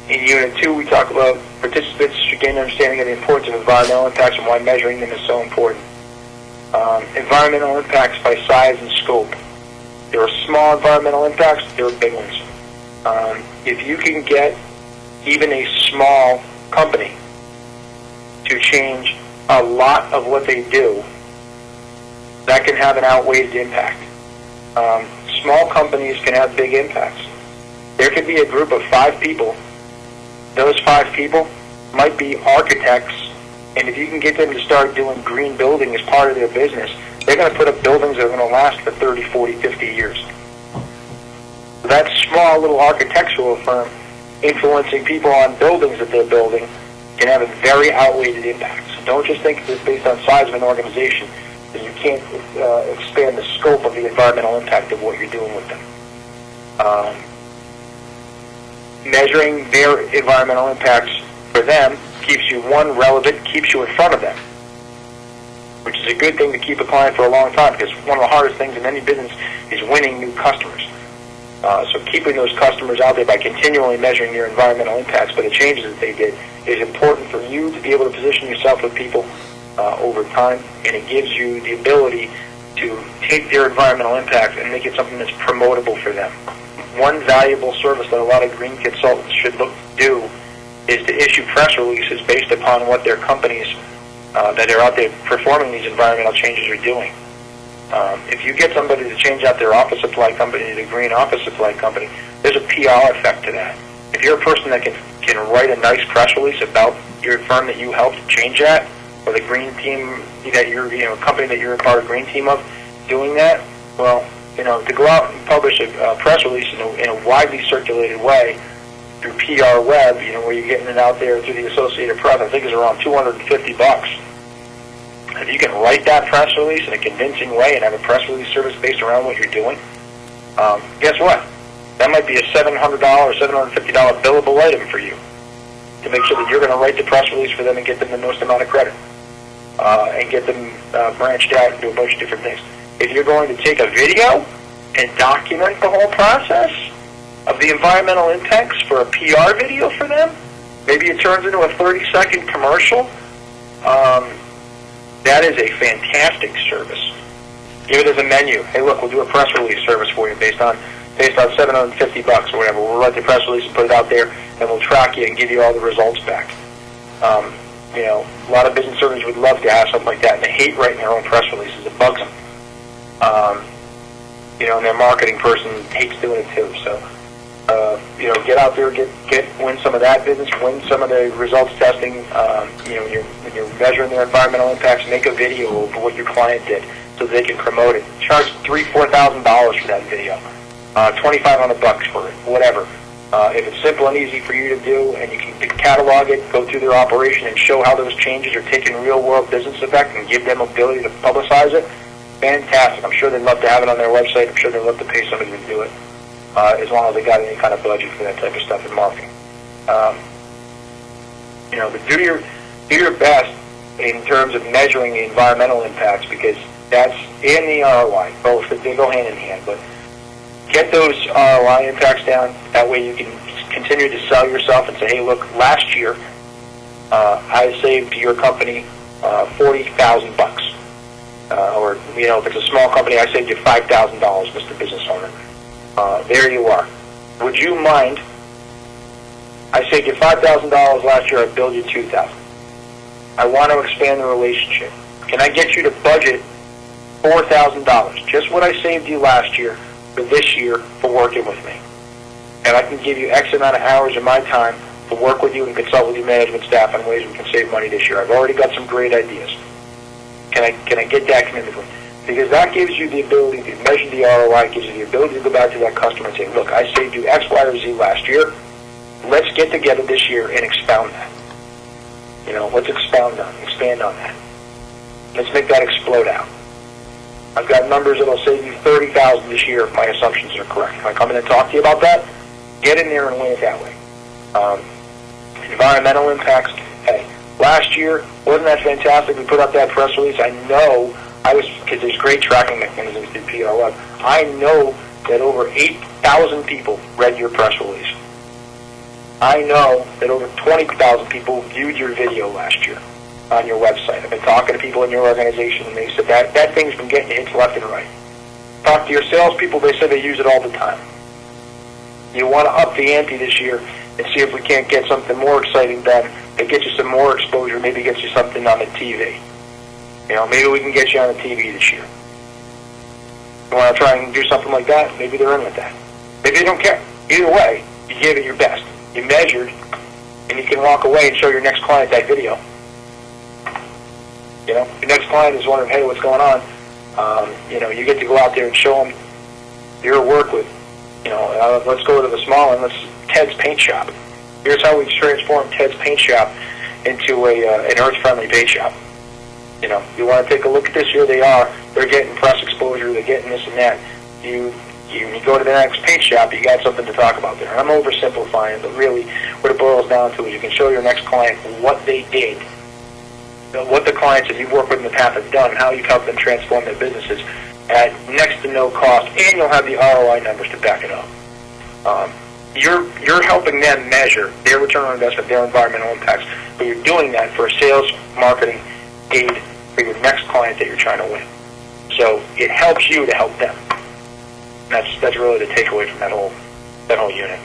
In Unit 2, we talk about participants should gain an understanding of the importance of environmental impacts and why measuring them is so important. Environmental impacts by size and scope. There are small environmental impacts, there are big ones. If you can get even a small company to change a lot of what they do, that can have an outweighed impact. Small companies can have big impacts. There could be a group of 5 people. Those 5 people might be architects, and if you can get them to start doing green building as part of their business, they're going to put up buildings that are going to last for 30, 40, 50 years. That small little architectural firm influencing people on buildings that they're building can have a very outweighed impact. So don't just think that based on size of an organization that you can't expand the scope of the environmental impact of what you're doing with them. Measuring their environmental impacts for them keeps you, one, relevant, keeps you in front of them, which is a good thing to keep a client for a long time, because one of the hardest things in any business is winning new customers. So keeping those customers out there by continually measuring their environmental impacts by the changes that they did is important for you to be able to position yourself with people over time, and it gives you the ability to take their environmental impact and make it something that's promotable for them. One valuable service that a lot of green consultants should do is to issue press releases based upon what their companies that are out there performing these environmental changes are doing. If you get somebody to change out their office supply company to the green office supply company, there's a PR effect to that. If you're a person that can write a nice press release about your firm that you helped change that, or the green team that you're, a company that you're a part of green team of, doing that, well, to go out and publish a press release in a widely circulated way through PR Web, where you're getting it out there through the Associated Press, I think is around $250. If you can write that press release in a convincing way and have a press release service based around what you're doing, guess what? That might be a $700 or $750 billable item for you to make sure that you're going to write the press release for them and get them the most amount of credit and get them branched out and do a bunch of different things. If you're going to take a video and document the whole process of the environmental impacts for a PR video for them, maybe it turns into a 30-second commercial, that is a fantastic service. Give it as a menu. Hey, look, we'll do a press release service for you based on $750 or whatever. We'll write the press release and put it out there, and we'll track you and give you all the results back. A lot of business owners would love to have something like that, and they hate writing their own press releases. It bugs them. And their marketing person hates doing it too. So, get out there, win some of that business, win some of the results testing. When you're measuring their environmental impacts, make a video of what your client did so they can promote it. Charge $3,000-$4,000 for that video, $2,500 for it, whatever. If it's simple and easy for you to do, and you can catalog it, go through their operation, and show how those changes are taking real-world business effect, and give them ability to publicize it, fantastic. I'm sure they'd love to have it on their website. I'm sure they'd love to pay somebody to do it, as long as they got any kind of budget for that type of stuff in marketing. But do your best in terms of measuring the environmental impacts, because that's in the ROI. Both, they go hand in hand. But get those ROI impacts down. That way you can continue to sell yourself and say, hey, look, last year I saved your company $40,000. Or, if it's a small company, I saved you $5,000, Mr. Business Owner. There you are. Would you mind? I saved you $5,000 last year. I billed you $2,000. I want to expand the relationship. Can I get you to budget $4,000? Just what I saved you last year for this year for working with me. And I can give you X amount of hours of my time to work with you and consult with your management staff on ways we can save money this year. I've already got some great ideas. Can I get that commitment? Because that gives you the ability to measure the ROI, gives you the ability to go back to that customer and say, look, I saved you X, Y, or Z last year. Let's get together this year and expound that. Let's expand on that. Let's make that explode out. I've got numbers that'll save you $30,000 this year if my assumptions are correct. If I come in and talk to you about that, get in there and win it that way. Environmental impacts. Hey, last year, wasn't that fantastic? We put up that press release. I know because there's great tracking mechanisms through PR Web. I know that over 8,000 people read your press release. I know that over 20,000 people viewed your video last year on your website. I've been talking to people in your organization, and they said that thing's been getting you hits left and right. Talk to your salespeople, they said they use it all the time. You want to up the ante this year and see if we can't get something more exciting done that gets you some more exposure, maybe gets you something on the TV. You know, maybe we can get you on the TV this year. You want to try and do something like that? Maybe they're in with that. Maybe they don't care. Either way, you gave it your best. You measured, and you can walk away and show your next client that video. You know, your next client is wondering, hey, what's going on? You know, you get to go out there and show them your work with, you know, let's go to the small one, Ted's Paint Shop. Here's how we transformed Ted's Paint Shop into an earth-friendly paint shop. You know, you want to take a look at this, here they are. They're getting press exposure, they're getting this and that. You go to the next paint shop, you got something to talk about there. I'm oversimplifying, but really what it boils down to is you can show your next client what they did, what the clients that you've worked with in the past have done, and how you've helped them transform their businesses at next to no cost, and you'll have the ROI numbers to back it up. You're helping them measure their return on investment, their environmental impacts, but you're doing that for a sales, marketing aid for your next client that you're trying to win. So it helps you to help them. That's really the takeaway from that whole unit.